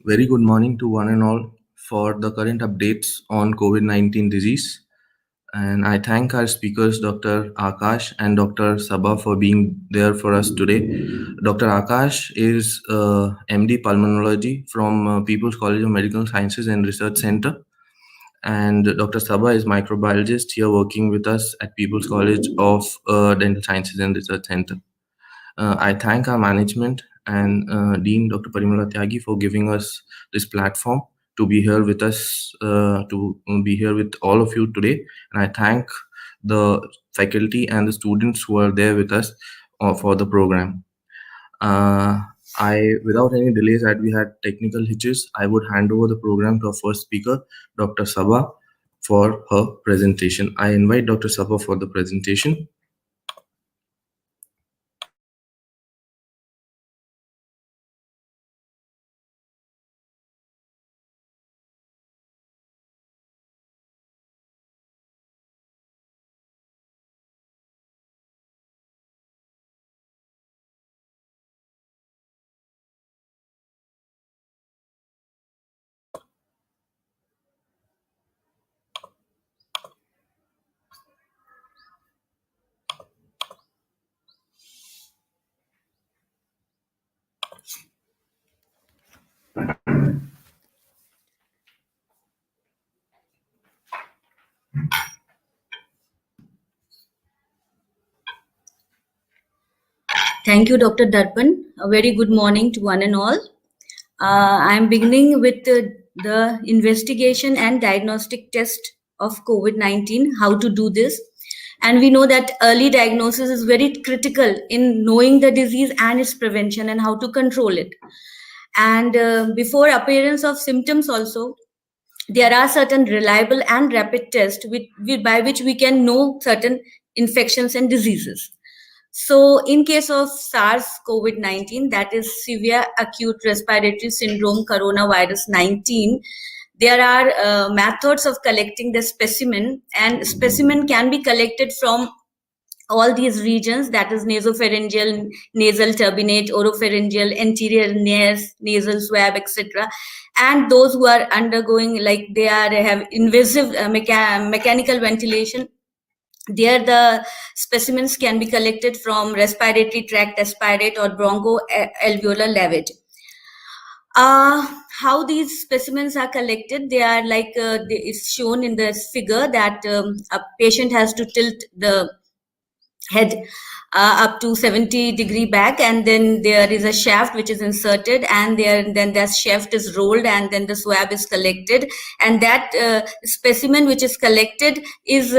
Very good morning to one and all for the current updates on COVID-19 disease. And I thank our speakers, Dr. Akash and Dr. Sabha, for being there for us today. Dr. Akash is MD Pulmonology from People's College of Medical Sciences and Research Center. And Dr. Sabha is microbiologist here working with us at People's College of Dental Sciences and Research Center. I thank our management and Dean Dr. Parimala Tyagi for giving us this platform to be here with us, to be here with all of you today. And I thank the faculty and the students who are there with us for the program. Without any delays, as we had technical hitches, I would hand over the program to our first speaker, Dr. Sabha, for her presentation. I invite Dr. Sabha for the presentation. Thank you, Dr. Darpan. A very good morning to one and all. I am beginning with the investigation and diagnostic test of COVID-19, how to do this. And we know that early diagnosis is very critical in knowing the disease and its prevention and how to control it. And before appearance of symptoms also, there are certain reliable and rapid tests by which we can know certain infections and diseases. So in case of SARS-CoV-19, that is severe acute respiratory syndrome coronavirus 19, there are methods of collecting the specimen, and specimen can be collected from all these regions, that is nasopharyngeal, nasal turbinate, oropharyngeal, anterior nasal swab, etc. And those who are undergoing, like they have invasive mechanical ventilation, there the specimens can be collected from respiratory tract aspirate or bronchoalveolar lavage. How these specimens are collected, they are like it's shown in the figure that a patient has to tilt the head up to 70-degree back, and then there is a shaft which is inserted, and then that shaft is rolled, and then the swab is collected, and that specimen which is collected is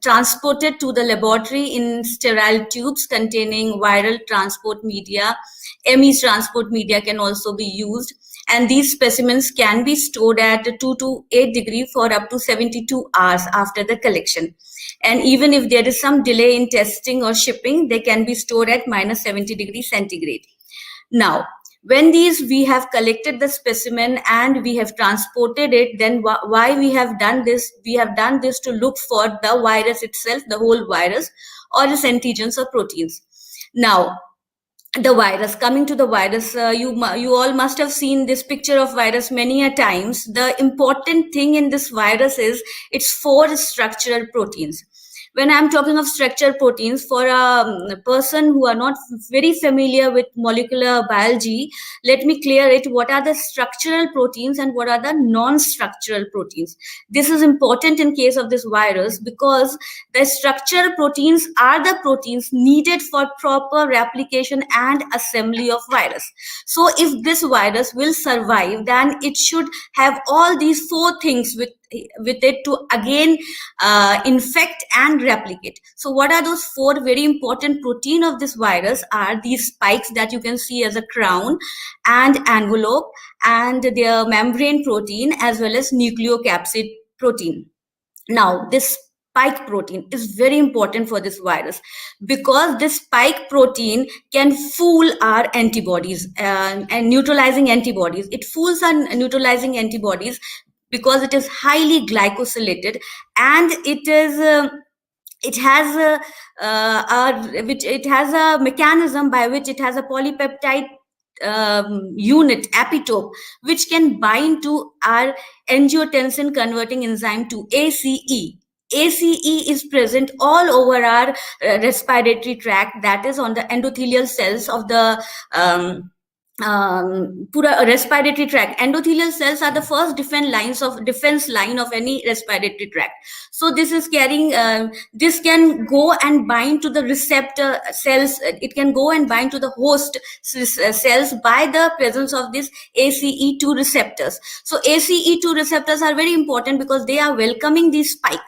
transported to the laboratory in sterile tubes containing viral transport media. ME transport media can also be used, and these specimens can be stored at 2 to 8 degree for up to 72 hours after the collection. And even if there is some delay in testing or shipping, they can be stored at minus 70 degrees centigrade. Now, when we have collected the specimen and we have transported it, then why we have done this? We have done this to look for the virus itself, the whole virus, or its antigens or proteins. Now, the virus, coming to the virus, you all must have seen this picture of virus many a times. The important thing in this virus is its 4 structural proteins. When I'm talking of structural proteins, for a person who are not very familiar with molecular biology, let me clear it. What are the structural proteins and what are the non-structural proteins? This is important in case of this virus, because the structural proteins are the proteins needed for proper replication and assembly of virus. So if this virus will survive, then it should have all these 4 things with it to again infect and replicate. So what are those 4 very important protein of this virus? Are these spikes that you can see as a crown and envelope, and their membrane protein, as well as nucleocapsid protein. Now, this spike protein is very important for this virus, because this spike protein can fool our antibodies and neutralizing antibodies. It fools our neutralizing antibodies because it is highly glycosylated, and it has a mechanism by which it has a polypeptide unit epitope which can bind to our angiotensin converting enzyme to ACE. ACE is present all over our respiratory tract, that is on the endothelial cells of the pura respiratory tract. Endothelial cells are the first defense line of any respiratory tract. So this is carrying this can go and bind to the receptor cells. It can go and bind to the host cells by the presence of these ACE2 receptors. So ACE2 receptors are very important because they are welcoming the spike,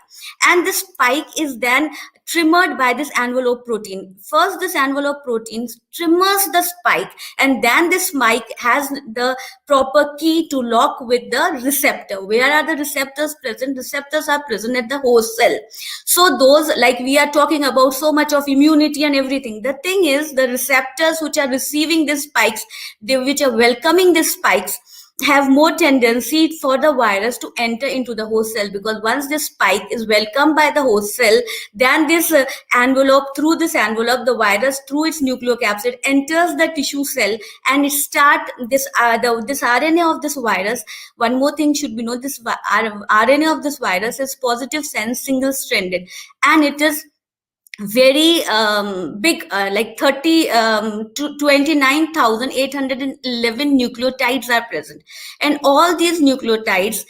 and the spike is then trimmered by this envelope protein. First, this envelope protein trimmers the spike, and then this spike has the proper key to lock with the receptor. Where are the receptors present? Receptors are present at the host cell. So those, like we are talking about so much of immunity and everything. The thing is, the receptors which are receiving these spikes, which are welcoming these spikes, have more tendency for the virus to enter into the host cell, because once this spike is welcomed by the host cell, then this through this envelope, the virus through its nucleocapsid enters the tissue cell, and it start this this RNA of this virus. One more thing should be known: this RNA of this virus is positive sense single stranded, and it is very big, like 30 to 29,811 nucleotides are present, and all these nucleotides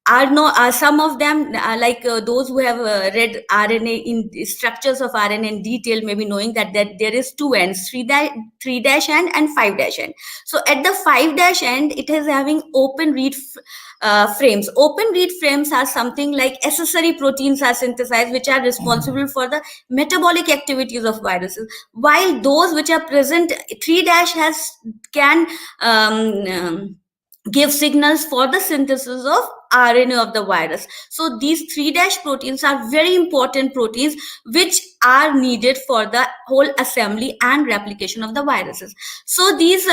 are some of them those who have read RNA in structures of RNA in detail may be knowing that there is two ends, 3 dash end and 5 dash end. So at the 5 dash end, it is having open read frames. Open read frames are something like accessory proteins are synthesized, which are responsible for the metabolic activities of viruses, while those which are present 3 dash can give signals for the synthesis of RNA of the virus. So these 3 dash proteins are very important proteins which are needed for the whole assembly and replication of the viruses. So these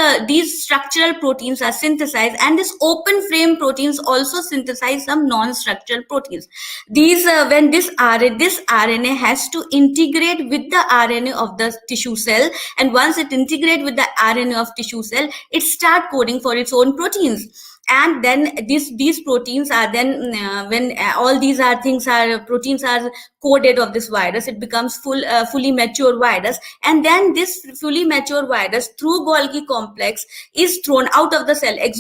structural proteins are synthesized, and this open frame proteins also synthesize some non-structural proteins. These when this RNA has to integrate with the RNA of the tissue cell, and once it integrates with the RNA of tissue cell, it start coding for its own proteins. And then these proteins are then when all these proteins are coded of this virus, it becomes fully mature virus, and then this fully mature virus through Golgi complex is thrown out of the cell. It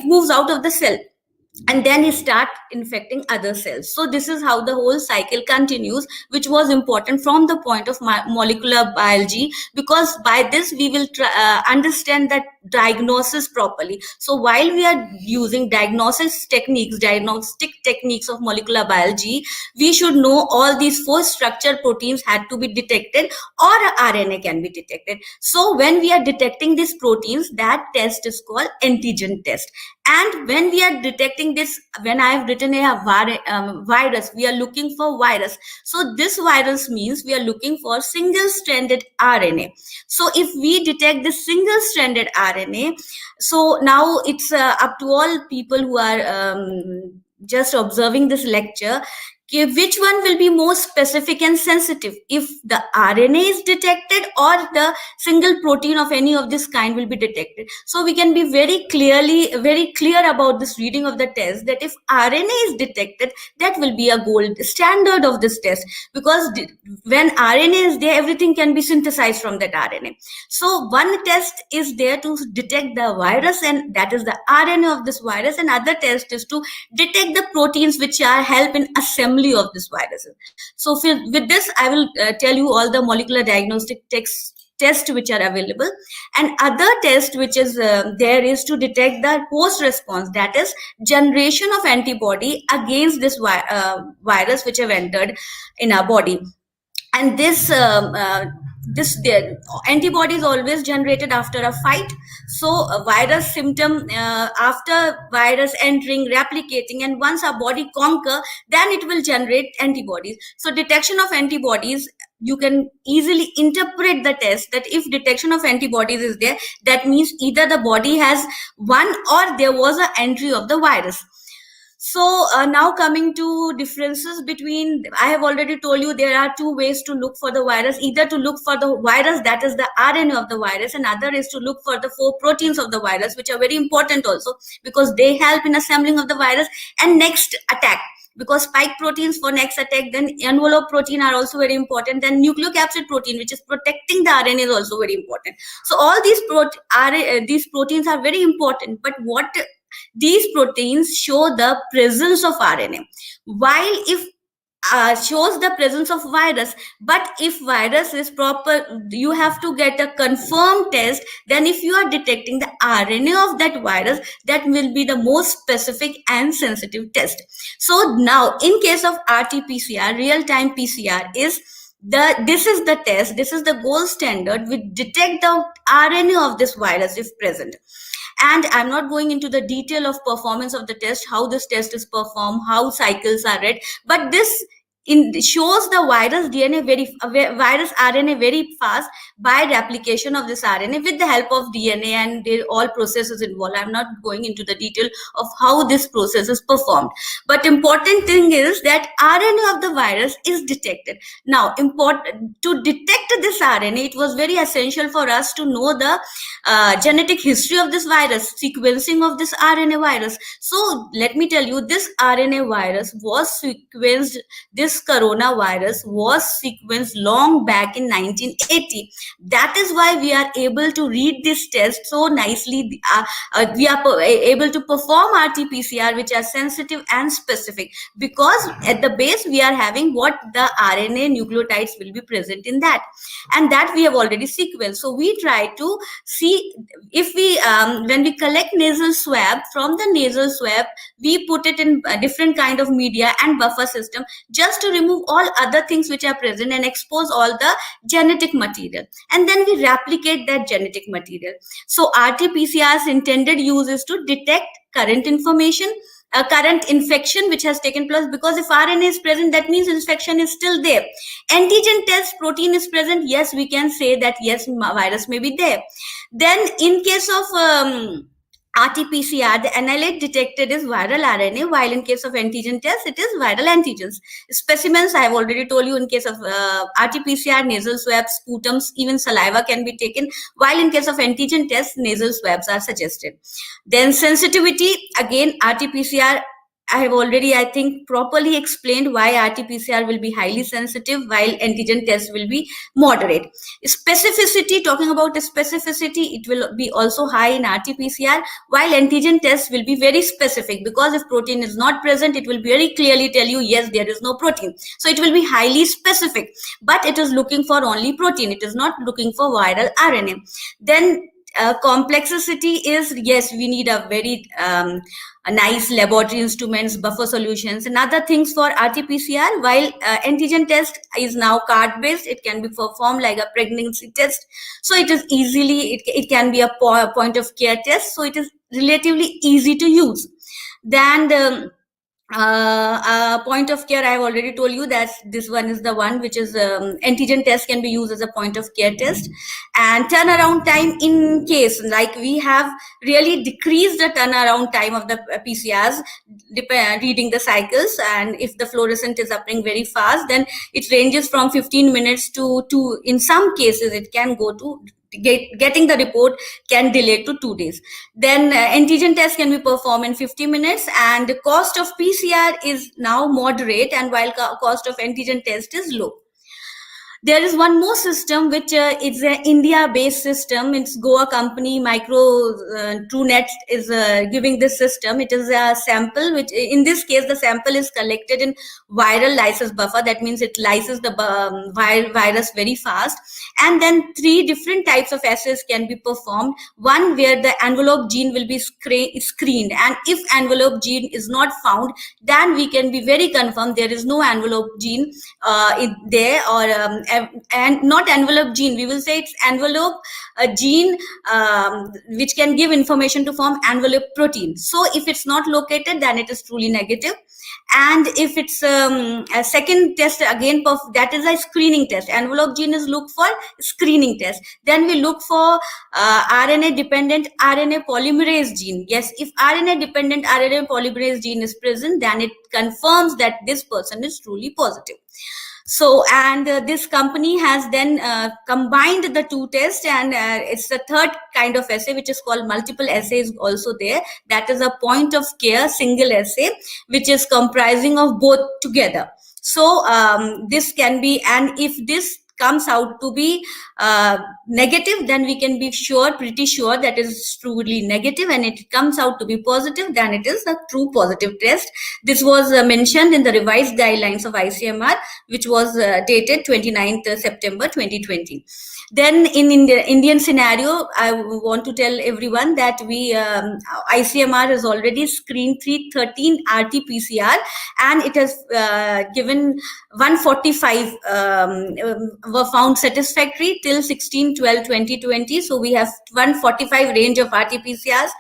moves out of the cell, and then it start infecting other cells. So this is how the whole cycle continues, which was important from the point of molecular biology, because by this we will understand that diagnosis properly. So while we are using diagnostic techniques of molecular biology, we should know all these 4 structured proteins had to be detected, or RNA can be detected. So when we are detecting these proteins, that test is called antigen test. And when we are detecting this, when I have written a virus, we are looking for virus. So this virus means we are looking for single-stranded RNA. So if we detect this single-stranded RNA, so now it's up to all people who are just observing this lecture, which one will be more specific and sensitive, if the RNA is detected or the single protein of any of this kind will be detected. So we can be very clear about this reading of the test, that if RNA is detected, that will be a gold standard of this test, because when RNA is there, everything can be synthesized from that RNA. So one test is there to detect the virus, and that is the RNA of this virus, and other test is to detect the proteins which are help in assembly of this viruses. So with this, I will tell you all the molecular diagnostic tests which are available, and other test which is there is to detect the host response, that is generation of antibody against this virus which have entered in our body. And this antibody is always generated after a fight. So a virus symptom after virus entering, replicating, and once our body conquer, then it will generate antibodies. So detection of antibodies, you can easily interpret the test that if detection of antibodies is there, that means either the body has won or there was an entry of the virus. So now coming to differences between, I have already told you there are two ways to look for the virus: either to look for the virus, that is the RNA of the virus, and other is to look for the 4 proteins of the virus, which are very important also because they help in assembling of the virus and next attack. Because spike proteins for next attack, then envelope protein are also very important, then nucleocapsid protein, which is protecting the RNA, is also very important. So all these proteins are very important, but what these proteins show the presence of RNA, while if shows the presence of virus. But if virus is proper, you have to get a confirmed test. Then if you are detecting the RNA of that virus, that will be the most specific and sensitive test. So now in case of RT-PCR, real-time PCR is this is the test, this is the gold standard which detect the RNA of this virus if present. And I'm not going into the detail of performance of the test, how this test is performed, how cycles are read, but this shows the virus RNA very fast by replication of this RNA with the help of DNA, and all processes involved. I'm not going into the detail of how this process is performed, but important thing is that RNA of the virus is detected. Now, important to detect this RNA, it was very essential for us to know the genetic history of this virus, sequencing of this RNA virus. So let me tell you, this RNA virus was sequenced, this coronavirus was sequenced long back in 1980. That is why we are able to read this test so nicely. We are able to perform RT-PCR, which are sensitive and specific, because at the base we are having what the RNA nucleotides will be present in that, and that we have already sequenced. So we try to see if we when we collect nasal swab, from the nasal swab we put it in a different kind of media and buffer system, just to remove all other things which are present and expose all the genetic material, and then we replicate that genetic material. So RT-PCR's intended use is to detect current information, current infection which has taken place, because if RNA is present, that means infection is still there. Antigen test, protein is present, yes, we can say that yes, virus may be there. Then in case of RT-PCR, the analyte detected is viral RNA, while in case of antigen test, it is viral antigens. Specimens, I have already told you, in case of RT-PCR, nasal swabs, sputums, even saliva can be taken, while in case of antigen test, nasal swabs are suggested. Then sensitivity, again, RT-PCR, I have already, I think, properly explained why RT-PCR will be highly sensitive while antigen test will be moderate. Specificity, talking about the specificity, it will be also high in RT-PCR, while antigen test will be very specific, because if protein is not present, it will very clearly tell you, yes, there is no protein. So it will be highly specific, but it is looking for only protein. It is not looking for viral RNA. Then complexity is, yes, we need a very a nice laboratory instruments, buffer solutions, and other things for RT-PCR, while antigen test is now card based. It can be performed like a pregnancy test, so it is easily, it can be a point of care test, so it is relatively easy to use. Then the point of care, I have already told you that this one is the one which is antigen test can be used as a point of care test. And turnaround time, in case like we have really decreased the turnaround time of the PCRs reading the cycles, and if the fluorescent is appearing very fast, then it ranges from 15 minutes to in some cases it can go to getting the report can delay to 2 days. Then antigen test can be performed in 50 minutes, and the cost of PCR is now moderate, and while cost of antigen test is low. There is one more system which is an India-based system. It's Goa company, TrueNet is giving this system. It is a sample, which in this case the sample is collected in viral lysis buffer. That means it lyses the virus very fast. And then 3 different types of assays can be performed. One where the envelope gene will be screened, and if envelope gene is not found, then we can be very confirmed there is no envelope gene there, or and not envelope gene, we will say it's envelope gene, which can give information to form envelope protein. So if it's not located, then it is truly negative. And if it's a second test again, that is a screening test. Envelope gene is looked for screening test. Then we look for RNA dependent RNA polymerase gene. Yes, if RNA dependent RNA polymerase gene is present, then it confirms that this person is truly positive. So, and this company has then combined the two tests, and it's the third kind of assay, which is called multiple assays also there. That is a point of care single assay, which is comprising of both together. So this can be, and if this comes out to be negative, then we can be pretty sure that is truly negative, and it comes out to be positive, then it is a true positive test. This was mentioned in the revised guidelines of ICMR, which was dated 29th September 2020. Then in the Indian scenario, I want to tell everyone that ICMR has already screened 313 RT-PCR, and it has given 145 were found satisfactory till 16/12/2020. So we have 145 range of RT-PCRs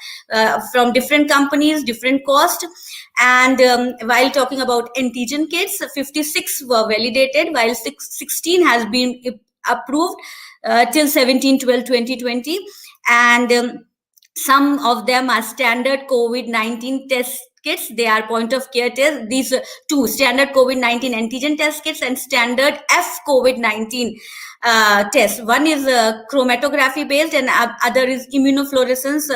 from different companies, different cost. And while talking about antigen kits, 56 were validated, while 16 has been approved till 17/12/2020. And some of them are standard COVID-19 test kits. They are point of care tests. These two, standard COVID-19 antigen test kits and standard F COVID-19 test. One is chromatography based, and other is immunofluorescence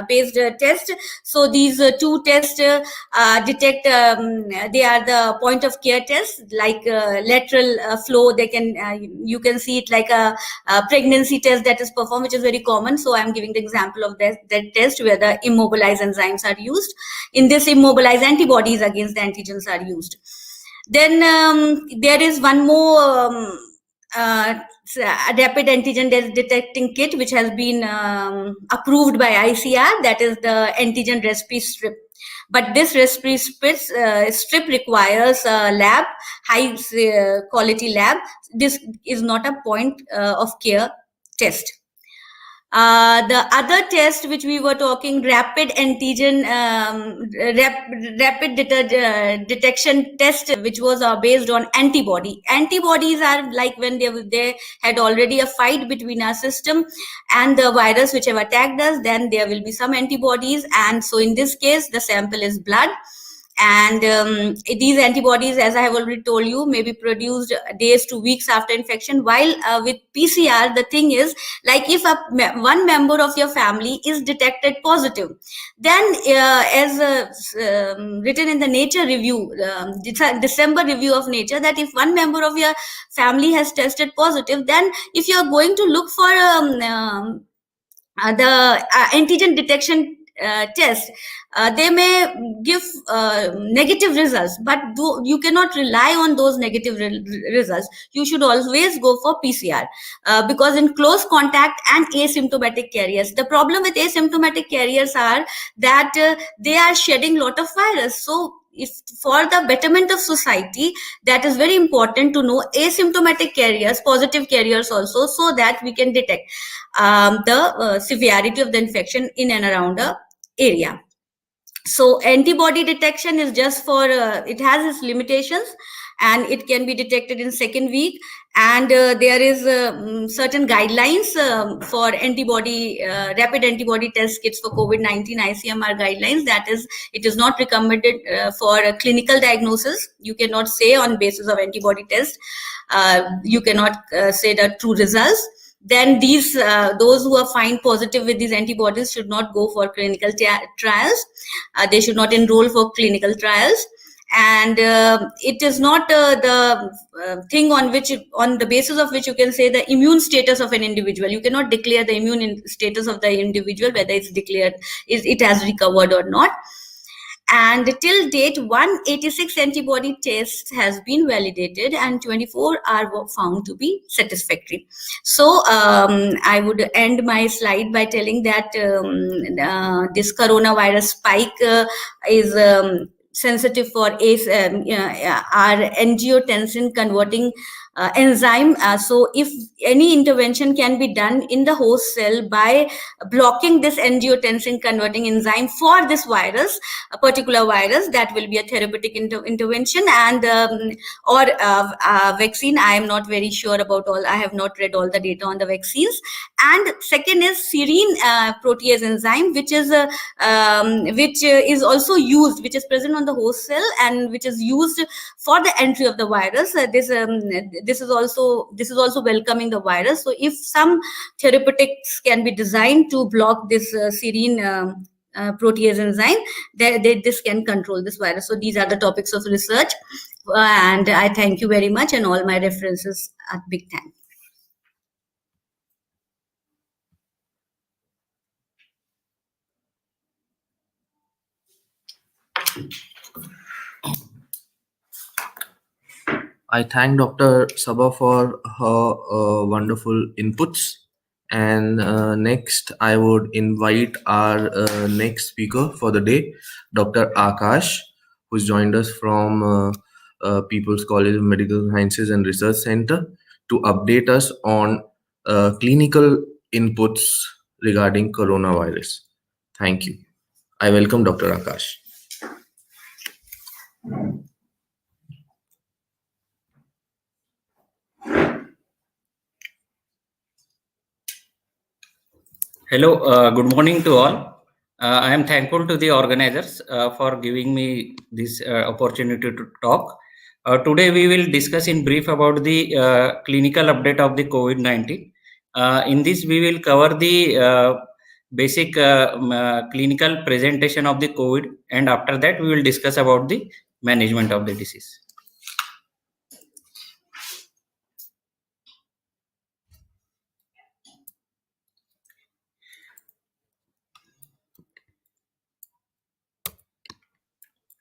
based test. So these two tests detect, they are the point of care tests, like lateral flow. They can, you can see it like a pregnancy test that is performed, which is very common. So I'm giving the example of that test where the immobilized enzymes are used. In this, immobilized antibodies against the antigens are used. Then there is one more rapid antigen detecting kit, which has been approved by ICR, that is the antigen recipe strip. But this recipe strip requires a lab, high quality lab. This is not a point of care test. The other test which we were talking, rapid antigen rapid detection test, which was based on antibody. Antibodies are like when they had already a fight between our system and the virus which have attacked us, then there will be some antibodies. And so in this case, the sample is blood. And these antibodies, as I have already told you, may be produced days to weeks after infection. While with PCR, the thing is, like if one member of your family is detected positive, then as written in the Nature review, December review of Nature, that if one member of your family has tested positive, then if you are going to look for the antigen detection test, they may give negative results, but you cannot rely on those negative results. You should always go for PCR, because in close contact and asymptomatic carriers, the problem with asymptomatic carriers are that they are shedding lot of virus. So if for the betterment of society, that is very important to know asymptomatic carriers, positive carriers also, so that we can detect the severity of the infection in and around the area. So antibody detection is just for, it has its limitations, and it can be detected in second week. And there is certain guidelines for antibody, rapid antibody test kits for COVID-19 ICMR guidelines. That is, it is not recommended for clinical diagnosis. You cannot say on basis of antibody test, you cannot say the true results. Then these those who are found positive with these antibodies should not go for clinical trials. They should not enroll for clinical trials. And it is not the thing on the basis of which you can say the immune status of an individual. You cannot declare the immune status of the individual, whether it's declared, it has recovered or not. And till date, 186 antibody tests has been validated, and 24 are found to be satisfactory. So I would end my slide by telling that this coronavirus spike is sensitive for our angiotensin converting enzyme. So if any intervention can be done in the host cell by blocking this angiotensin converting enzyme for this virus, a particular virus, that will be a therapeutic intervention. And or vaccine, I am not very sure about all, I have not read all the data on the vaccines. And second is serine protease enzyme, which is also used, which is present on the host cell and which is used for the entry of the virus. This is also welcoming the virus. So if some therapeutics can be designed to block this serine protease enzyme, this can control this virus. So these are the topics of research, and I thank you very much, and all my references are big thanks. I thank Dr. Sabha for her wonderful inputs. And next, I would invite our next speaker for the day, Dr. Akash, who's joined us from People's College of Medical Sciences and Research Center to update us on clinical inputs regarding coronavirus. Thank you. I welcome Dr. Akash. Hello, good morning to all. I am thankful to the organizers for giving me this opportunity to talk. Today we will discuss in brief about the clinical update of the COVID-19. In this we will cover the basic clinical presentation of the COVID, and after that we will discuss about the management of the disease.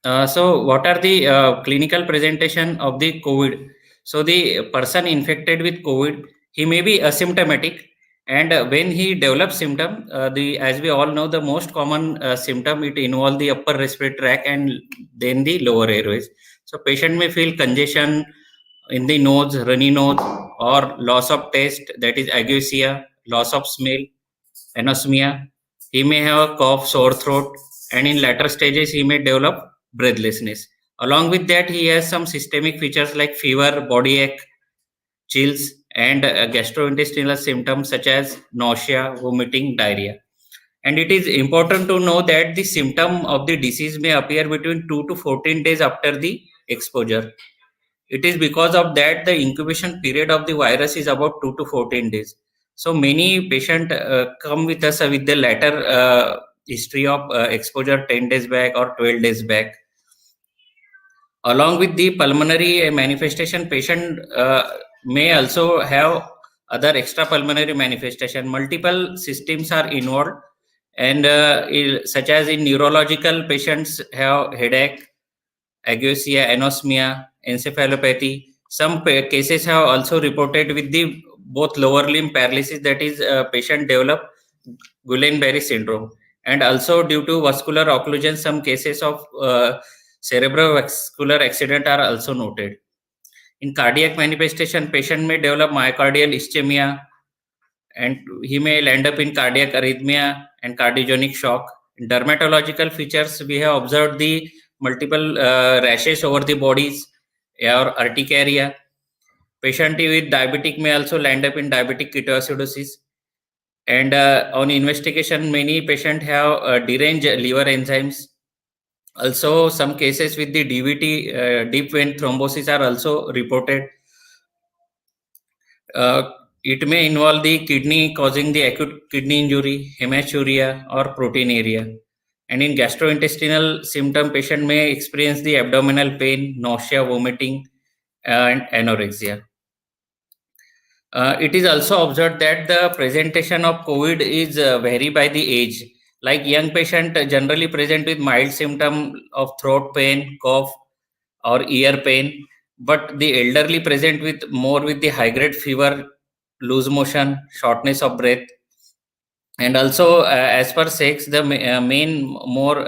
So what are the clinical presentation of the COVID? So the person infected with COVID, he may be asymptomatic, and when he develops symptom, as we all know, the most common symptom, it involves the upper respiratory tract and then the lower airways. So patient may feel congestion in the nose, runny nose, or loss of taste, that is ageusia, loss of smell, anosmia. He may have a cough, sore throat, and in later stages he may develop breathlessness. Along with that, he has some systemic features like fever, body ache, chills, and gastrointestinal symptoms such as nausea, vomiting, diarrhea. And it is important to know that the symptom of the disease may appear between 2 to 14 days after the exposure. It is because of that the incubation period of the virus is about 2 to 14 days. So many patients come with us with the latter history of exposure 10 days back or 12 days back. Along with the pulmonary manifestation, patient may also have other extra pulmonary manifestation. Multiple systems are involved, and such as in neurological, patients have headache, ageusia, anosmia, encephalopathy. Some cases have also reported with the both lower limb paralysis, that is patient develop Guillain-Barré syndrome. And also due to vascular occlusion, some cases of cerebrovascular accident are also noted. In cardiac manifestation, patient may develop myocardial ischemia, and he may end up in cardiac arrhythmia and cardiogenic shock. In dermatological features, we have observed the multiple rashes over the bodies or urticaria. Patient with diabetic may also land up in diabetic ketoacidosis. And on investigation, many patients have deranged liver enzymes. Also, some cases with the DVT, deep vein thrombosis, are also reported. It may involve the kidney causing the acute kidney injury, hematuria, or proteinuria. And in gastrointestinal symptom, patient may experience the abdominal pain, nausea, vomiting, and anorexia. It is also observed that the presentation of COVID is vary by the age. Like young patient generally present with mild symptom of throat pain, cough, or ear pain, but the elderly present with more with the high grade fever, loose motion, shortness of breath. And also as per sex, the main more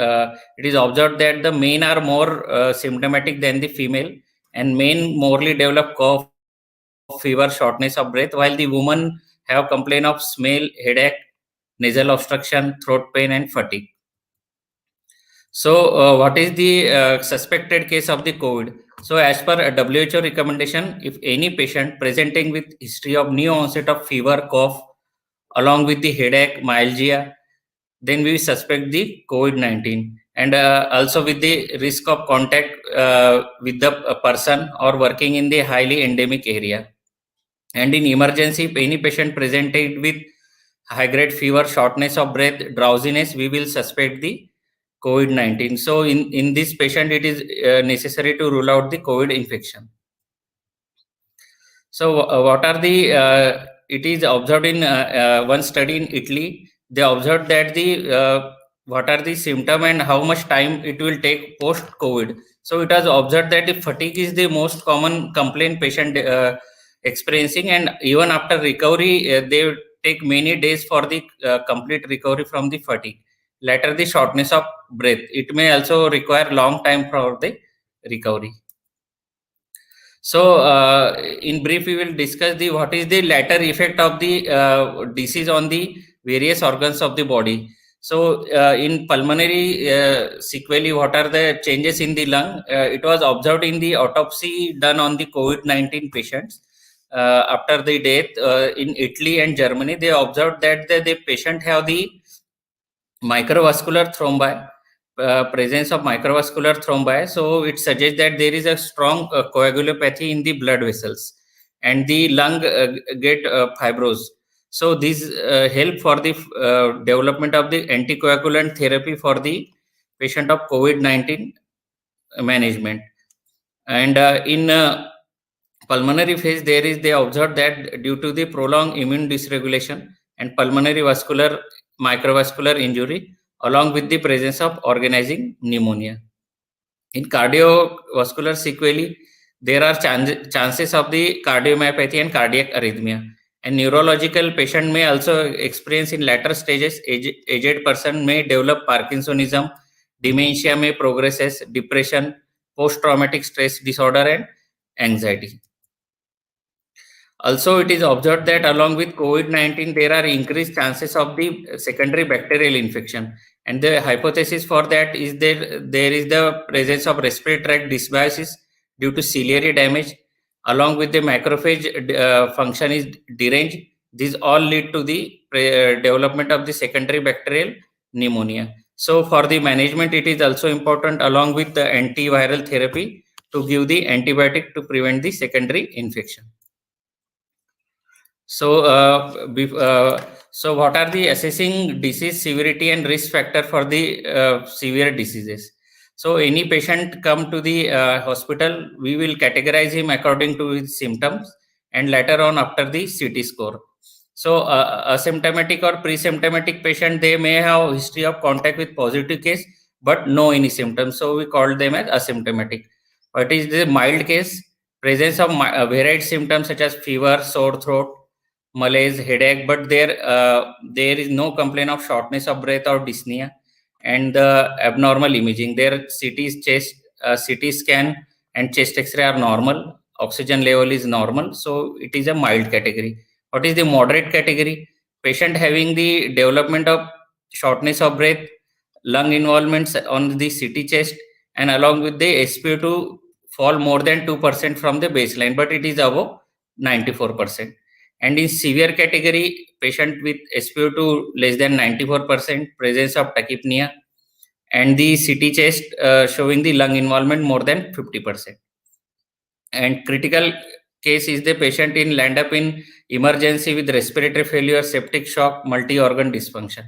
it is observed that the men are more symptomatic than the female, and men morely develop cough, fever, shortness of breath, while the woman have complaint of smell, headache, nasal obstruction, throat pain, and fatigue. So, what is the suspected case of the COVID? So, as per a WHO recommendation, if any patient presenting with history of new onset of fever, cough, along with the headache, myalgia, then we suspect the COVID-19, and also with the risk of contact with the person or working in the highly endemic area. And in emergency, if any patient presented with high grade fever, shortness of breath, drowsiness, we will suspect the COVID-19. So in this patient, it is necessary to rule out the COVID infection. So what are the, it is observed in one study in Italy, they observed that what are the symptom and how much time it will take post COVID. So it was observed that the fatigue is the most common complaint patient experiencing, and even after recovery, they take many days for the complete recovery from the fatigue. Later, the shortness of breath. It may also require long time for the recovery. So, in brief, we will discuss the what is the later effect of the disease on the various organs of the body. So, in pulmonary sequelae, what are the changes in the lung? It was observed in the autopsy done on the COVID-19 patients. After the death in Italy and Germany, they observed that the patient have the microvascular thrombi, presence of microvascular thrombi. So it suggests that there is a strong coagulopathy in the blood vessels, and the lung get fibrosed. So this help for the development of the anticoagulant therapy for the patient of COVID-19 management. And in pulmonary phase, they observed that due to the prolonged immune dysregulation and pulmonary vascular microvascular injury, along with the presence of organizing pneumonia. In cardiovascular sequelae, there are chances of the cardiomyopathy and cardiac arrhythmia. And neurological patient may also experience in later stages, aged person may develop Parkinsonism, dementia may progress as depression, post-traumatic stress disorder, and anxiety. Also, it is observed that along with COVID-19, there are increased chances of the secondary bacterial infection. And the hypothesis for that is that there is the presence of respiratory tract dysbiosis due to ciliary damage, along with the macrophage function is deranged. These all lead to the development of the secondary bacterial pneumonia. So, for the management, it is also important, along with the antiviral therapy, to give the antibiotic to prevent the secondary infection. So, so what are the assessing disease severity and risk factor for the severe diseases? So, any patient come to the hospital, we will categorize him according to his symptoms, and later on after the CT score. So, asymptomatic or pre-symptomatic patient, they may have history of contact with positive case, but no any symptoms. So, we call them as asymptomatic. What is the mild case? Presence of varied symptoms such as fever, sore throat, malaise, headache, but there is no complaint of shortness of breath or dyspnea, and the abnormal imaging. Their CT scan and chest X-ray are normal. Oxygen level is normal, so it is a mild category. What is the moderate category? Patient having the development of shortness of breath, lung involvements on the CT chest, and along with the SpO2 fall more than 2% from the baseline, but it is above 94%. And in severe category, patient with SpO2 less than 94%, presence of tachypnea, and the CT chest showing the lung involvement more than 50%. And critical case is the patient land up in emergency with respiratory failure, septic shock, multi-organ dysfunction.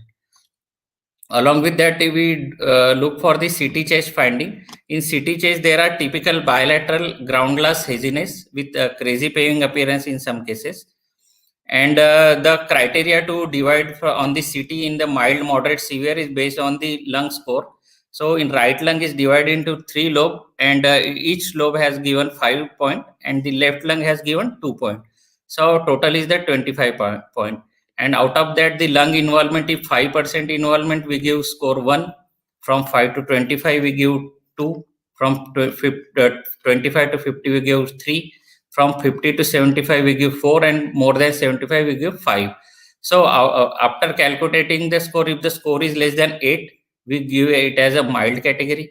Along with that, we look for the CT chest finding. In CT chest, there are typical bilateral ground glass haziness with crazy paving appearance in some cases. And the criteria to divide on the CT in the mild, moderate, severe is based on the lung score. So in right lung is divided into 3 lobe, and each lobe has given 5 point, and the left lung has given 2 point. So total is the 25 point. And out of that, the lung involvement, if 5% involvement, we give score 1. From 5 to 25, we give 2. From 25 to 50, we give 3. From 50 to 75, we give 4, and more than 75, we give 5. So after calculating the score, if the score is less than 8, we give it as a mild category.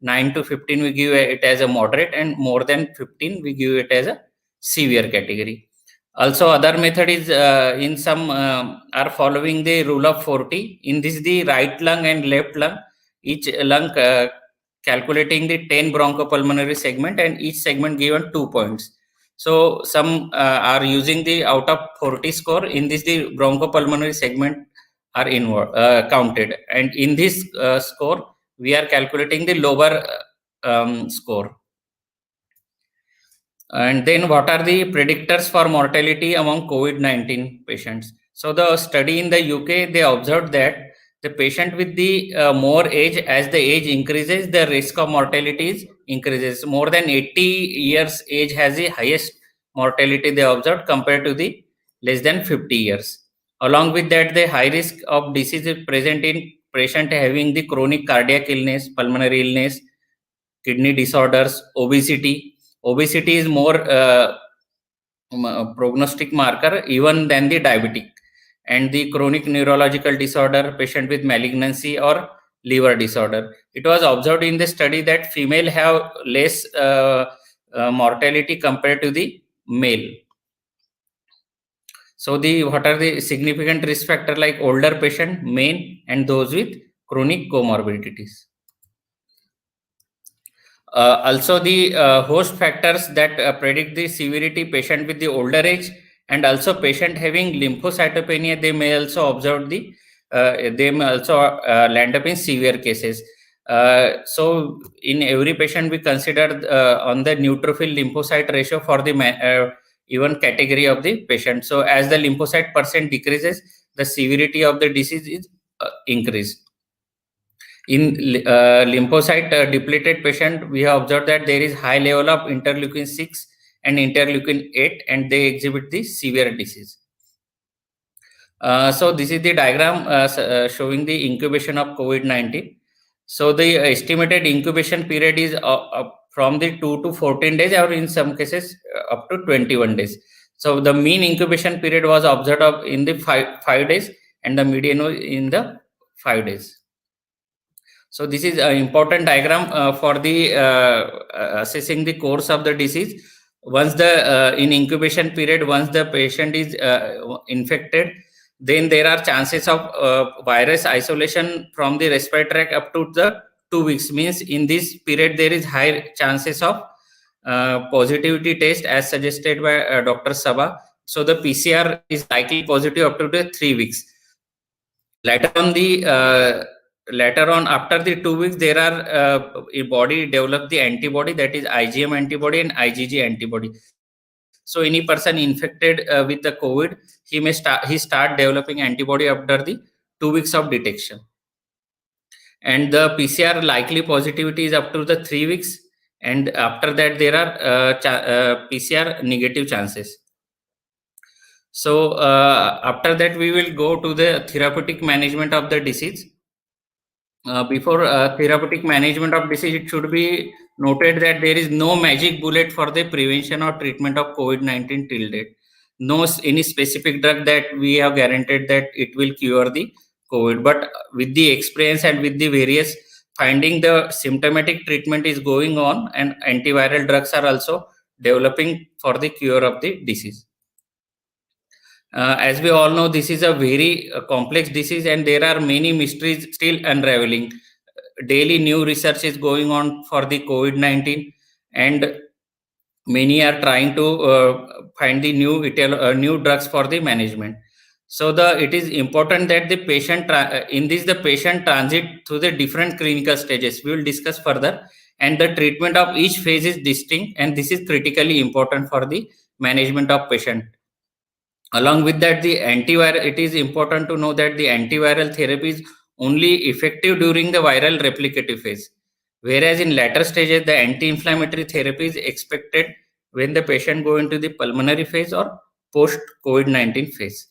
9 to 15, we give it as a moderate, and more than 15, we give it as a severe category. Also, other method is in some are following the rule of 40. In this, the right lung and left lung, each lung calculating the 10 bronchopulmonary segment, and each segment given 2 points. So some are using the out of 40 score. In this, the bronchopulmonary segment are counted, and in this score, we are calculating the lower score. And then what are the predictors for mortality among COVID-19 patients? So the study in the UK, they observed that the patient with the more age, as the age increases, the risk of mortality increases. More than 80 years age has the highest mortality they observed compared to the less than 50 years. Along with that, the high risk of disease is present in patient having the chronic cardiac illness, pulmonary illness, kidney disorders, obesity. Obesity is more prognostic marker even than the diabetic, and the chronic neurological disorder, patient with malignancy or liver disorder. It was observed in the study that female have less mortality compared to the male. So the what are the significant risk factor like older patient, men, and those with chronic comorbidities. Also, the host factors that predict the severity, patient with the older age, and also patient having lymphocytopenia, they may also observe the they may also land up in severe cases. So in every patient, we consider on the neutrophil lymphocyte ratio for the even category of the patient. So as the lymphocyte percent decreases, the severity of the disease is increased. In lymphocyte depleted patient, we have observed that there is high level of interleukin 6 and interleukin 8, and they exhibit the severe disease. So this is the diagram showing the incubation of COVID-19. So the estimated incubation period is from the 2 to 14 days, or in some cases up to 21 days. So the mean incubation period was observed in the 5 days, and the median in the 5 days. So this is an important diagram for the assessing the course of the disease. Once the in incubation period, once the patient is infected, then there are chances of virus isolation from the respiratory tract up to the 2 weeks. Means in this period there is high chances of positivity test as suggested by Dr. Sabha. So the PCR is likely positive up to the 3 weeks. Later on after the 2 weeks, there are a body develop the antibody, that is IgM antibody and IgG antibody. So any person infected with the COVID, he start developing antibody after the 2 weeks of detection. And the PCR likely positivity is up to the 3 weeks, and after that there are PCR negative chances. So after that we will go to the therapeutic management of the disease. Before therapeutic management of disease, it should be noted that there is no magic bullet for the prevention or treatment of COVID-19 till date. No any specific drug that we have guaranteed that it will cure the COVID. But with the experience and with the various finding, the symptomatic treatment is going on, and antiviral drugs are also developing for the cure of the disease. As we all know, this is a very complex disease, and there are many mysteries still unraveling. Daily new research is going on for the COVID-19, and many are trying to find the new drugs for the management. So it is important that the patient the patient transit through the different clinical stages. We will discuss further, and the treatment of each phase is distinct, and this is critically important for the management of patient. Along with that, it is important to know that the antiviral therapy is only effective during the viral replicative phase, whereas in later stages the anti-inflammatory therapy is expected when the patient go into the pulmonary phase or post COVID-19 phase.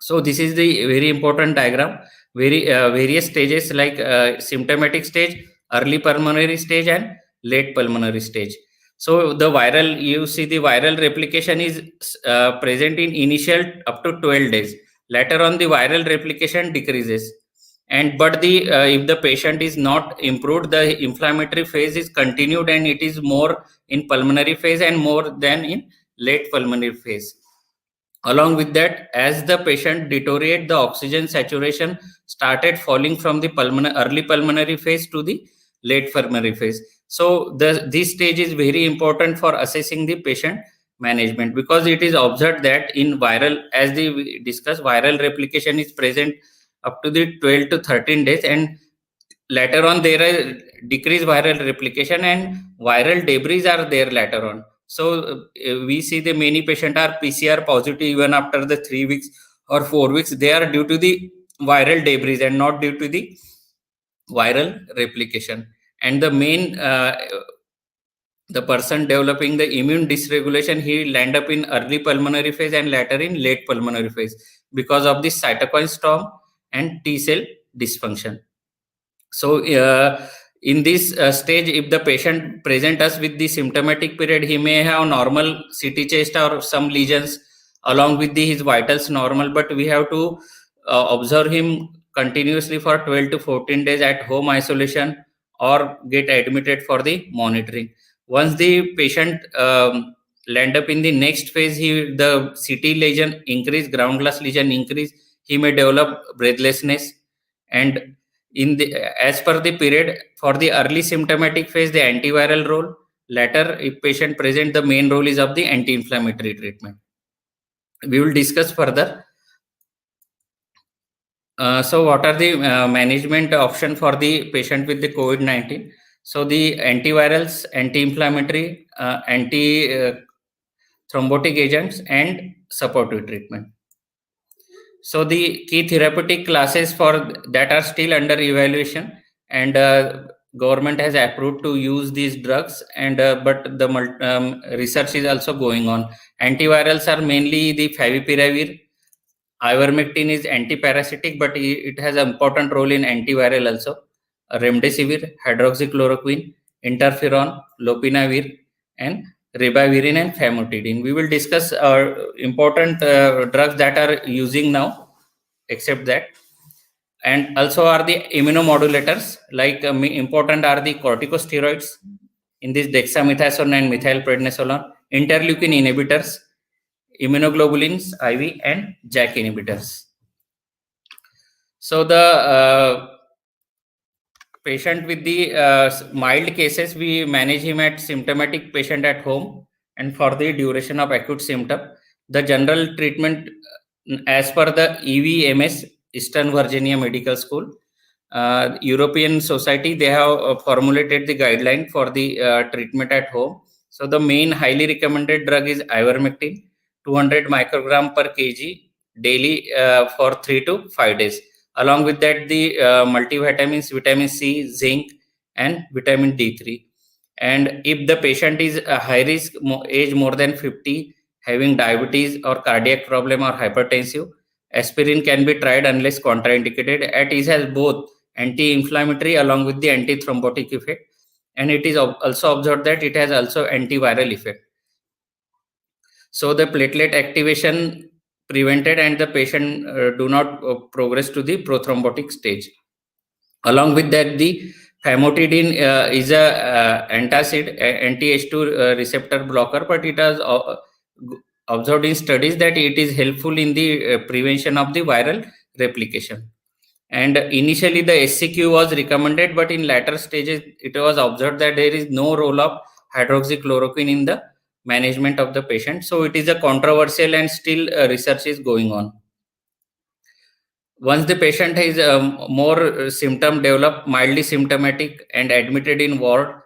So this is the very important diagram. Various stages like symptomatic stage, early pulmonary stage, and late pulmonary stage. So the you see the viral replication is present in initial up to 12 days. Later on, the viral replication decreases. And but the if the patient is not improved, the inflammatory phase is continued, and it is more in pulmonary phase and more than in late pulmonary phase. Along with that, as the patient deteriorate, the oxygen saturation started falling from the early pulmonary phase to the late pulmonary phase. So this stage is very important for assessing the patient management, because it is observed that in viral, as we discussed, viral replication is present up to the 12 to 13 days, and later on there are decreased viral replication and viral debris are there later on. So we see the many patient are PCR positive even after the 3 weeks or 4 weeks. They are due to the viral debris and not due to the viral replication. And the main the person developing the immune dysregulation, he land up in early pulmonary phase and later in late pulmonary phase because of the cytokine storm and T cell dysfunction. So in this stage, if the patient present us with the symptomatic period, he may have normal CT chest or some lesions along with his vitals normal, but we have to observe him continuously for 12 to 14 days at home isolation or get admitted for the monitoring. Once the patient land up in the next phase, the CT lesion increase, ground glass lesion increase, he may develop breathlessness. And in the as per the period, for the early symptomatic phase, the antiviral role. Later, if patient present, the main role is of the anti-inflammatory treatment. We will discuss further. So what are the management option for the patient with the COVID-19? So the antivirals, anti-inflammatory, anti-thrombotic agents, and supportive treatment. So the key therapeutic classes for that are still under evaluation, and government has approved to use these drugs, and but the research is also going on. Antivirals are mainly the favipiravir. Ivermectin is antiparasitic, but it has an important role in antiviral also. Remdesivir, hydroxychloroquine, interferon, lopinavir, and ribavirin and famotidine. We will discuss important drugs that are using now, except that. And also are the immunomodulators, like important are the corticosteroids, in this dexamethasone and methylprednisolone, interleukin inhibitors, immunoglobulins IV, and JAK inhibitors. So the patient with the mild cases, we manage him at symptomatic patient at home and for the duration of acute symptom. The general treatment as per the EVMS, Eastern Virginia Medical School, European Society, they have formulated the guideline for the treatment at home. So the main highly recommended drug is ivermectin, 200 microgram per kg daily for 3 to 5 days. Along with that, the multivitamins, vitamin C, zinc, and vitamin D3. And if the patient is a high risk, age more than 50, having diabetes or cardiac problem or hypertensive, aspirin can be tried unless contraindicated. It has both anti-inflammatory along with the anti-thrombotic effect, and it is also observed that it has also antiviral effect. So the platelet activation prevented, and the patient do not progress to the prothrombotic stage. Along with that, the famotidine is a antacid, anti-H2 receptor blocker, but it has observed in studies that it is helpful in the prevention of the viral replication. And initially the SCQ was recommended, but in later stages it was observed that there is no role of hydroxychloroquine in the management of the patient. So it is a controversial, and still research is going on. Once the patient has more symptom develop, mildly symptomatic, and admitted in ward,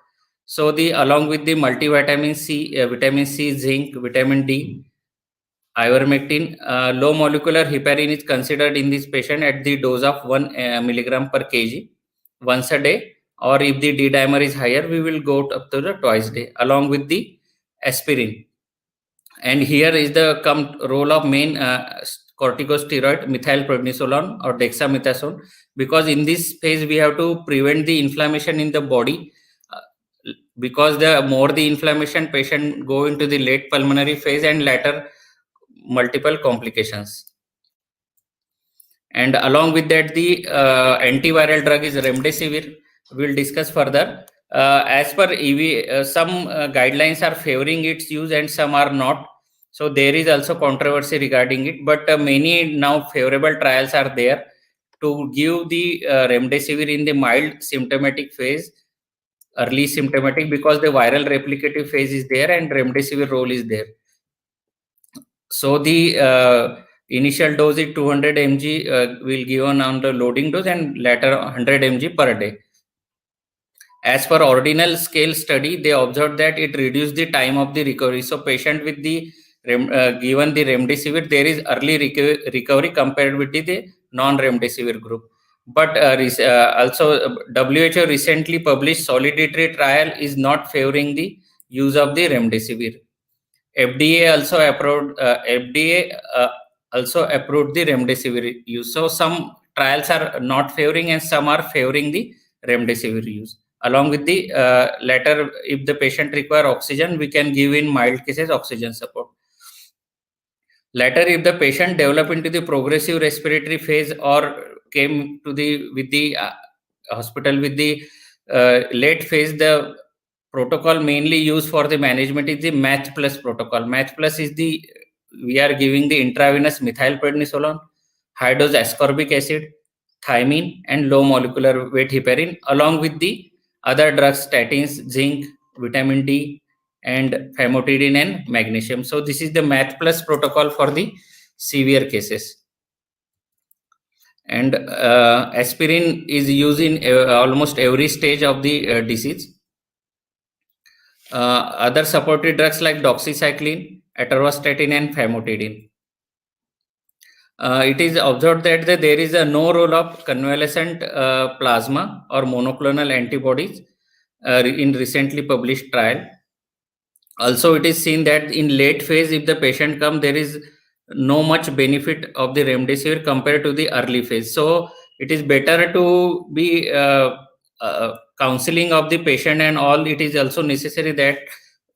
so the along with the multivitamin C, vitamin C, zinc, vitamin D, ivermectin, low molecular heparin is considered in this patient at the dose of 1 milligram per kg once a day, or if the D dimer is higher, we will go up to the twice a day, along with the aspirin. And here is the role of main corticosteroid, methylprednisolone or dexamethasone, because in this phase we have to prevent the inflammation in the body. because the more the inflammation, patient go into the late pulmonary phase and later multiple complications. And along with that, the antiviral drug is remdesivir. We'll discuss further. As per EV, some guidelines are favoring its use and some are not. So there is also controversy regarding it. But many now favorable trials are there to give the remdesivir in the mild symptomatic phase, early symptomatic, because the viral replicative phase is there and remdesivir role is there. So the initial dose is 200 mg will given on the loading dose and later 100 mg per day. As per ordinal scale study, they observed that it reduced the time of the recovery. So patient with the given the remdesivir, there is early recovery compared with the non-remdesivir group. But also WHO recently published solidarity trial is not favoring the use of the remdesivir. FDA also approved the remdesivir use. So some trials are not favoring and some are favoring the remdesivir use. Along with the latter, if the patient require oxygen, we can give in mild cases oxygen support. Later, if the patient develop into the progressive respiratory phase or came to the with the hospital with the late phase, the protocol mainly used for the management is the MATH plus protocol. MATH plus is the we are giving the intravenous methylprednisolone, high dose ascorbic acid, thiamine, and low molecular weight heparin, along with the other drugs, statins, zinc, vitamin D, and famotidine and magnesium. So this is the MATH plus protocol for the severe cases. And aspirin is used in almost every stage of the disease. Other supportive drugs like doxycycline, atorvastatin, and famotidine. It is observed that there is no role of convalescent plasma or monoclonal antibodies in recently published trial. Also, it is seen that in late phase, if the patient come, there is no much benefit of the remdesivir compared to the early phase. So it is better to be counseling of the patient and all. It is also necessary that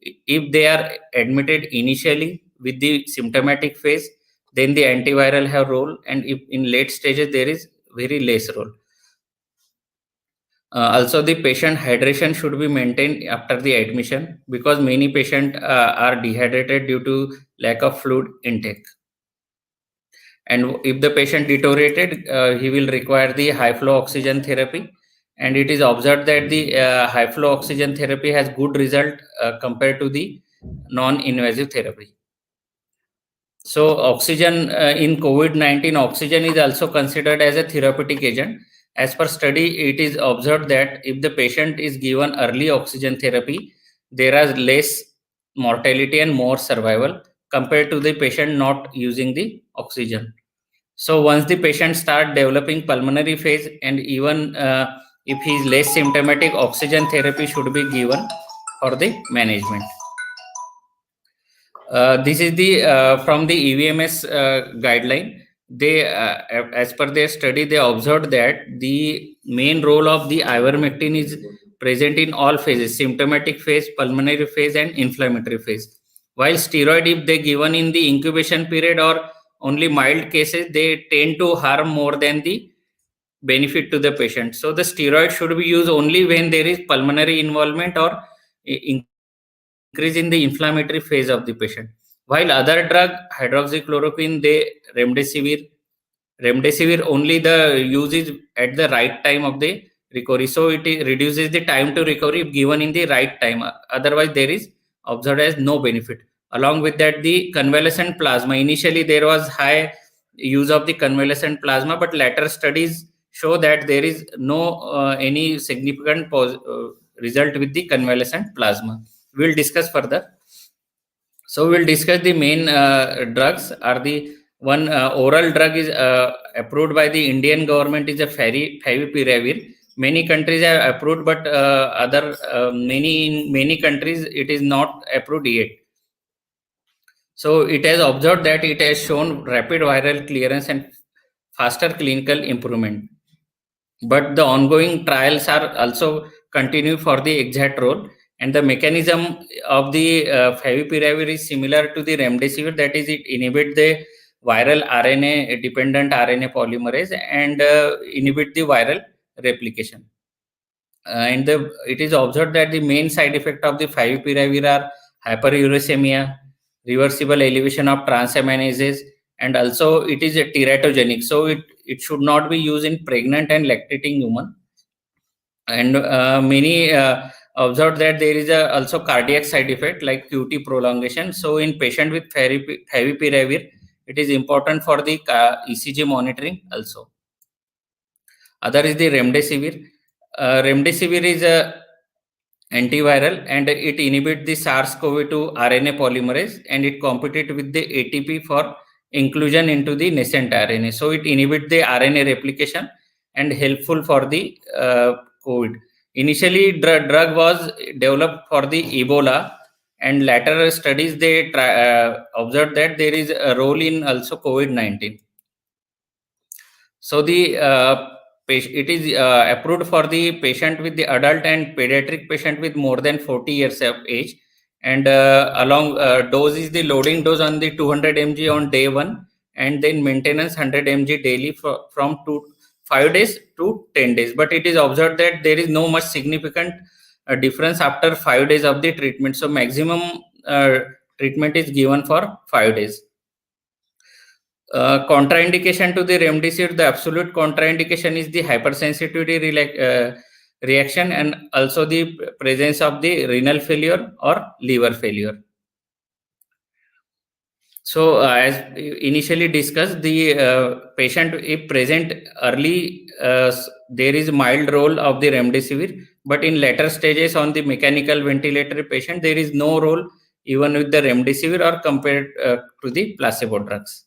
if they are admitted initially with the symptomatic phase, then the antiviral have role, and if in late stages there is very less role. Also, the patient hydration should be maintained after the admission, because many patients are dehydrated due to lack of fluid intake. And if the patient deteriorated, he will require the high flow oxygen therapy. And it is observed that the high flow oxygen therapy has good result compared to the non-invasive therapy. So oxygen in COVID-19, oxygen is also considered as a therapeutic agent. As per study, it is observed that if the patient is given early oxygen therapy, there is less mortality and more survival compared to the patient not using the oxygen. So once the patient start developing pulmonary phase, and even if he is less symptomatic, oxygen therapy should be given for the management. This is the from the EVMS guideline. They, as per their study, they observed that the main role of the ivermectin is present in all phases: symptomatic phase, pulmonary phase, and inflammatory phase. While steroid, if they given in the incubation period or only mild cases, they tend to harm more than the benefit to the patient. So the steroid should be used only when there is pulmonary involvement or increase in the inflammatory phase of the patient. While other drug, hydroxychloroquine, remdesivir only the use is at the right time of the recovery. So it reduces the time to recovery if given in the right time. Otherwise, there is observed as no benefit. Along with that, the convalescent plasma. Initially, there was high use of the convalescent plasma, but later studies show that there is no any significant result with the convalescent plasma. We'll discuss further. So we'll discuss the main drugs. Are the one oral drug is approved by the Indian government is a favipiravir. Many countries have approved, but in many countries it is not approved yet. So it has observed that it has shown rapid viral clearance and faster clinical improvement. But the ongoing trials are also continue for the exact role. And the mechanism of the favipiravir is similar to the remdesivir, that is, it inhibits the viral RNA dependent RNA polymerase and inhibit the viral replication. And it is observed that the main side effect of the favipiravir are hyperuricemia, reversible elevation of transaminases, and also it is a teratogenic. So it should not be used in pregnant and lactating women. And many observed that there is also cardiac side effect like QT prolongation. So in patient with favipiravir, it is important for the ECG monitoring also. Other is the remdesivir. Remdesivir is a antiviral and it inhibits the SARS-CoV-2 RNA polymerase and it competed with the ATP for inclusion into the nascent RNA. So it inhibits the RNA replication and helpful for the COVID. Initially, drug was developed for the Ebola, and later studies they observed that there is a role in also COVID-19. So it is approved for the patient with the adult and pediatric patient with more than 40 years of age. And along dose is the loading dose on the 200 mg on day 1, and then maintenance 100 mg daily from 5 days to 10 days. But it is observed that there is no much significant difference after 5 days of the treatment. So maximum treatment is given for 5 days. Contraindication to the remdesivir, the absolute contraindication is the hypersensitivity reaction and also the presence of the renal failure or liver failure. So as initially discussed, the patient if present early, there is mild role of the remdesivir, but in later stages on the mechanical ventilator patient, there is no role even with the remdesivir or compared to the placebo drugs.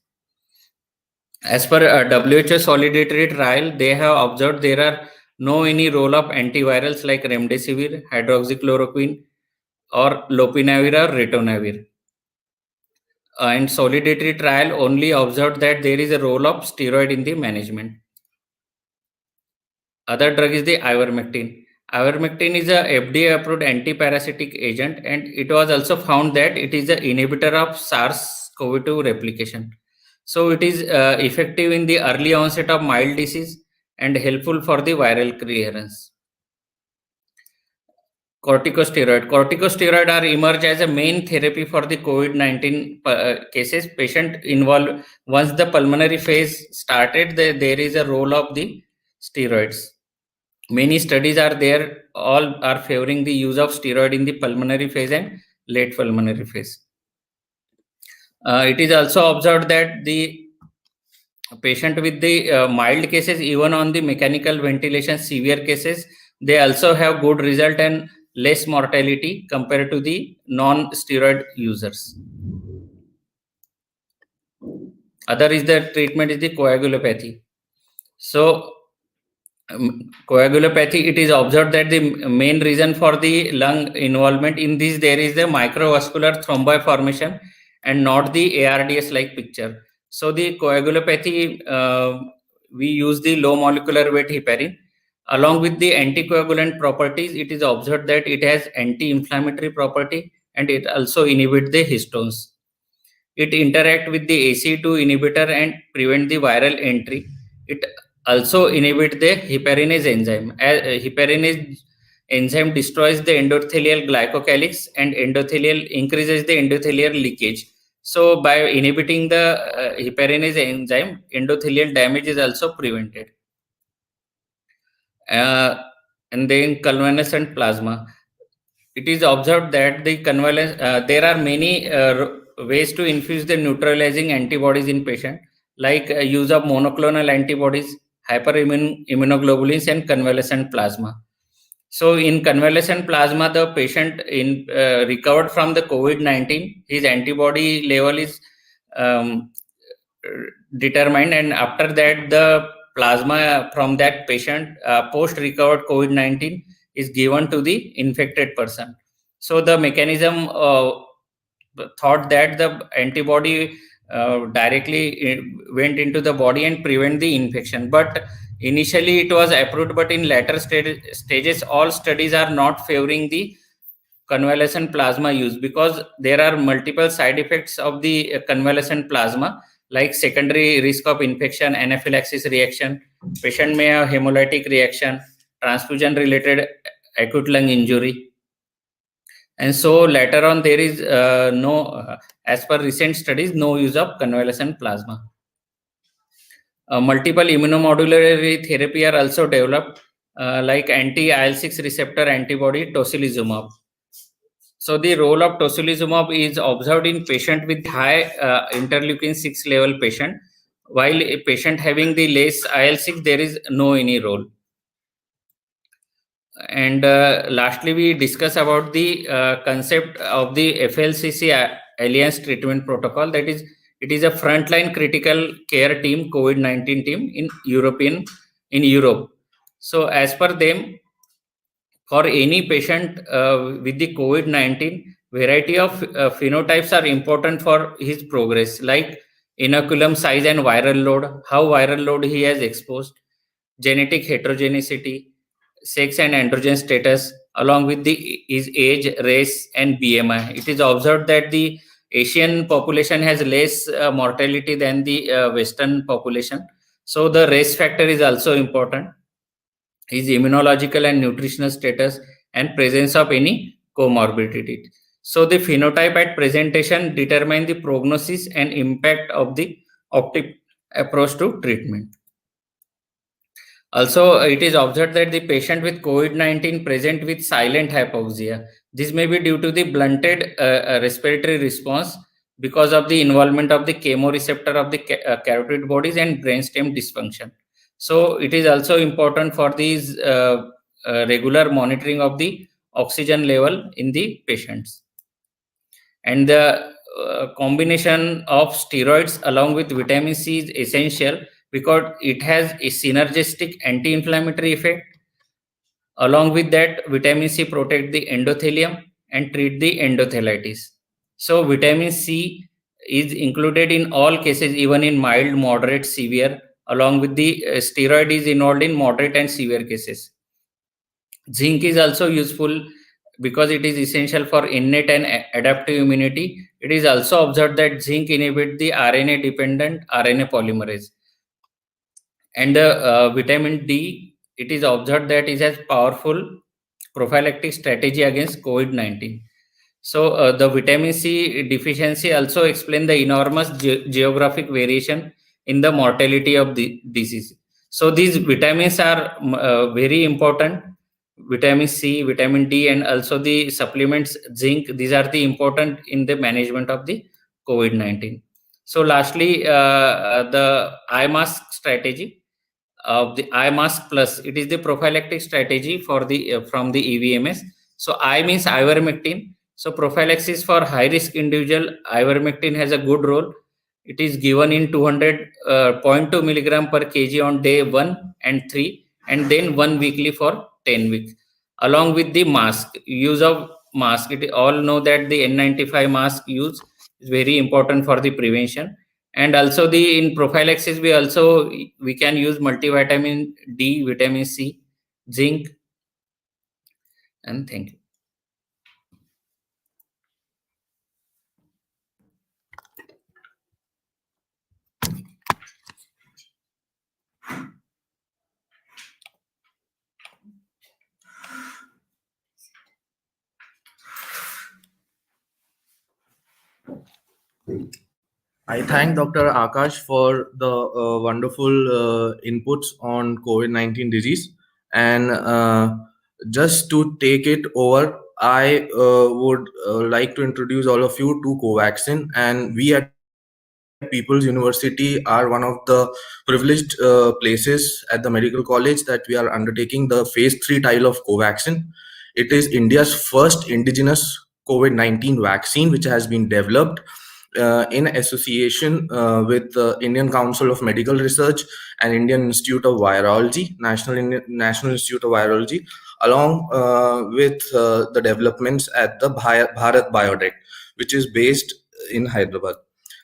As per WHO solidarity trial, they have observed there are no any role of antivirals like remdesivir, hydroxychloroquine, or lopinavir or ritonavir. And solidarity trial only observed that there is a role of steroid in the management. Other drug is the ivermectin. Ivermectin is a FDA-approved antiparasitic agent, and it was also found that it is an inhibitor of SARS-CoV-2 replication. So it is effective in the early onset of mild disease and helpful for the viral clearance. Corticosteroid are emerge as a main therapy for the COVID-19 cases. Patient involved once the pulmonary phase started, there is a role of the steroids. Many studies are there, all are favoring the use of steroid in the pulmonary phase and late pulmonary phase. It is also observed that the patient with the mild cases, even on the mechanical ventilation, severe cases, they also have good result and less mortality compared to the non-steroid users. Other is the treatment is the coagulopathy. So coagulopathy, it is observed that the main reason for the lung involvement in this, there is the microvascular thrombi formation and not the ARDS like picture. So the coagulopathy, we use the low molecular weight heparin. Along with the anticoagulant properties, it is observed that it has anti-inflammatory property and it also inhibits the histones. It interact with the ACE2 inhibitor and prevent the viral entry. It also inhibit the heparinase enzyme. Heparinase enzyme destroys the endothelial glycocalyx and increases the endothelial leakage. So by inhibiting the heparinase enzyme, endothelial damage is also prevented. And then convalescent plasma. It is observed that the there are many ways to infuse the neutralizing antibodies in patient, like use of monoclonal antibodies, hyperimmunoglobulins, and convalescent plasma. So in convalescent plasma, the patient recovered from the COVID-19, his antibody level is determined, and after that the plasma from that patient post recovered COVID-19 is given to the infected person. So the mechanism thought that the antibody directly went into the body and prevent the infection, but Initially, it was approved, but in later stages, all studies are not favoring the convalescent plasma use because there are multiple side effects of the convalescent plasma, like secondary risk of infection, anaphylaxis reaction, patient may have hemolytic reaction, transfusion related acute lung injury. And so later on, there is as per recent studies, no use of convalescent plasma. Multiple immunomodulatory therapy are also developed, like anti-IL-6 receptor antibody tocilizumab. So the role of tocilizumab is observed in patient with high interleukin 6 level patient, while a patient having the less IL-6, there is no any role. And lastly, we discuss about the concept of the FLCC Alliance Treatment Protocol. That is, it is a frontline critical care team, COVID-19 team in Europe. So as per them, for any patient with the COVID-19, variety of phenotypes are important for his progress, like inoculum size and viral load, how viral load he has exposed, genetic heterogeneity, sex and androgen status, along with his age, race, and BMI. It is observed that the Asian population has less mortality than the Western population. So the race factor is also important. His immunological and nutritional status and presence of any comorbidity. So the phenotype at presentation determine the prognosis and impact of the optic approach to treatment. Also, it is observed that the patient with COVID-19 present with silent hypoxia. This may be due to the blunted respiratory response because of the involvement of the chemoreceptor of the carotid bodies and brainstem dysfunction. So, it is also important for these regular monitoring of the oxygen level in the patients. And the combination of steroids along with vitamin C is essential because it has a synergistic anti-inflammatory effect. Along with that, vitamin C protect the endothelium and treat the endothelitis. So vitamin C is included in all cases, even in mild, moderate, severe. Along with the steroid is involved in moderate and severe cases. Zinc is also useful because it is essential for innate and adaptive immunity. It is also observed that zinc inhibits the RNA-dependent RNA polymerase. And the vitamin D, it is observed that it has powerful prophylactic strategy against COVID-19. So the vitamin C deficiency also explain the enormous geographic variation in the mortality of the disease. So these vitamins are very important. Vitamin C, vitamin D, and also the supplements zinc. These are the important in the management of the COVID-19. So lastly, the eye mask strategy of the eye mask plus. It is the prophylactic strategy for the from the EVMS. So I means ivermectin. So prophylaxis for high risk individual, ivermectin has a good role. It is given in 200.2 milligram per kg on day 1 and 3, and then 1 weekly for 10 weeks. Along with the mask, use of mask. It all know that the N95 mask use is very important for the prevention. And also the in prophylaxis, we can use multivitamin D, vitamin C, zinc, and thank you. I thank Dr. Akash for the wonderful inputs on COVID-19 disease. And just to take it over, I would like to introduce all of you to Covaxin. And we at People's University are one of the privileged places at the medical college that we are undertaking the phase 3 trial of Covaxin. It is India's first indigenous COVID-19 vaccine, which has been developed in association with the Indian Council of Medical Research and Indian Institute of Virology, National Institute of Virology, along with the developments at the Bharat Biotech, which is based in Hyderabad.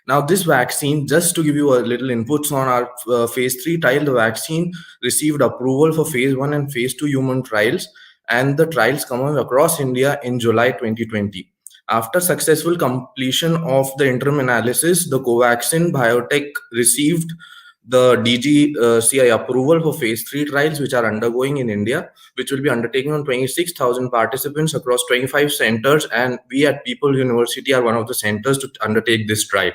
Now, this vaccine, just to give you a little inputs on our phase 3 trial, the vaccine received approval for phase 1 and phase 2 human trials, and the trials coming across India in July 2020. After successful completion of the interim analysis, the Covaxin biotech received the DGCI approval for phase 3 trials, which are undergoing in India, which will be undertaken on 26,000 participants across 25 centers, and we at People University are one of the centers to undertake this trial.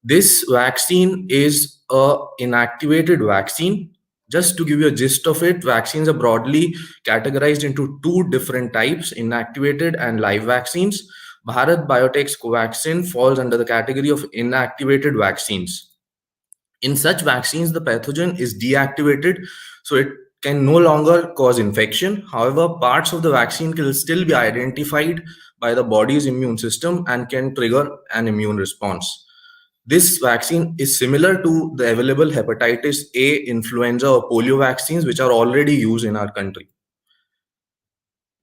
This vaccine is a inactivated vaccine. Just to give you a gist of it, vaccines are broadly categorized into two different types, inactivated and live vaccines. Bharat Biotech's Covaxin falls under the category of inactivated vaccines. In such vaccines, the pathogen is deactivated, so it can no longer cause infection. However, parts of the vaccine can still be identified by the body's immune system and can trigger an immune response. This vaccine is similar to the available hepatitis A, influenza, or polio vaccines, which are already used in our country.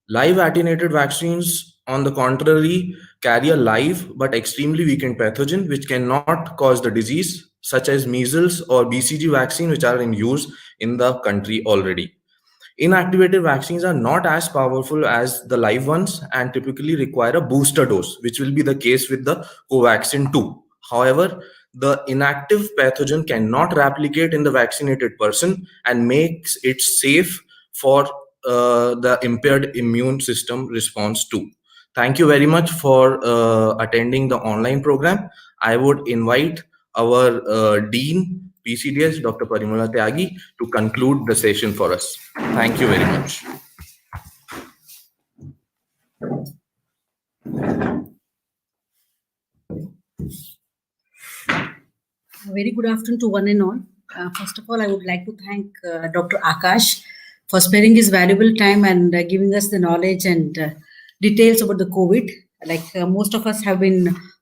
Live attenuated vaccines, on the contrary, carry a live but extremely weakened pathogen which cannot cause the disease, such as measles or BCG vaccine, which are in use in the country already. Inactivated vaccines are not as powerful as the live ones and typically require a booster dose, which will be the case with the Covaxin 2. However, the inactive pathogen cannot replicate in the vaccinated person and makes it safe for the impaired immune system response too. Thank you very much for attending the online program. I would invite our Dean, PCDS, Dr. Parimala Tyagi, to conclude the session for us. Thank you very much. A very good afternoon to one and all. First of all, I would like to thank Dr. Akash for sparing his valuable time and giving us the knowledge and details about the COVID. Like most of us have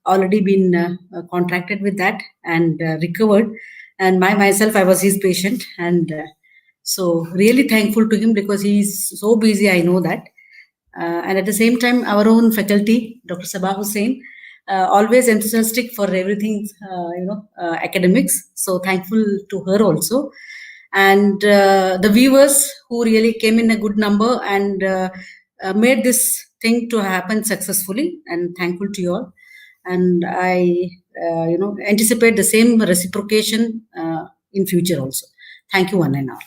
already been contracted with that and recovered. And myself, I was his patient, and so really thankful to him because he's so busy. I know that. And at the same time, our own faculty, Dr. Sabah Hussain, always enthusiastic for everything, academics. So thankful to her also. And the viewers who really came in a good number and made this thing to happen successfully. And thankful to you all. And I, anticipate the same reciprocation in future also. Thank you, one and all.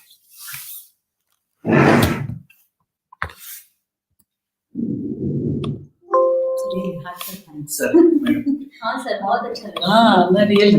Really heartfelt thanks. Sir, हाँ sir बहुत अच्छा लगा हाँ मैं real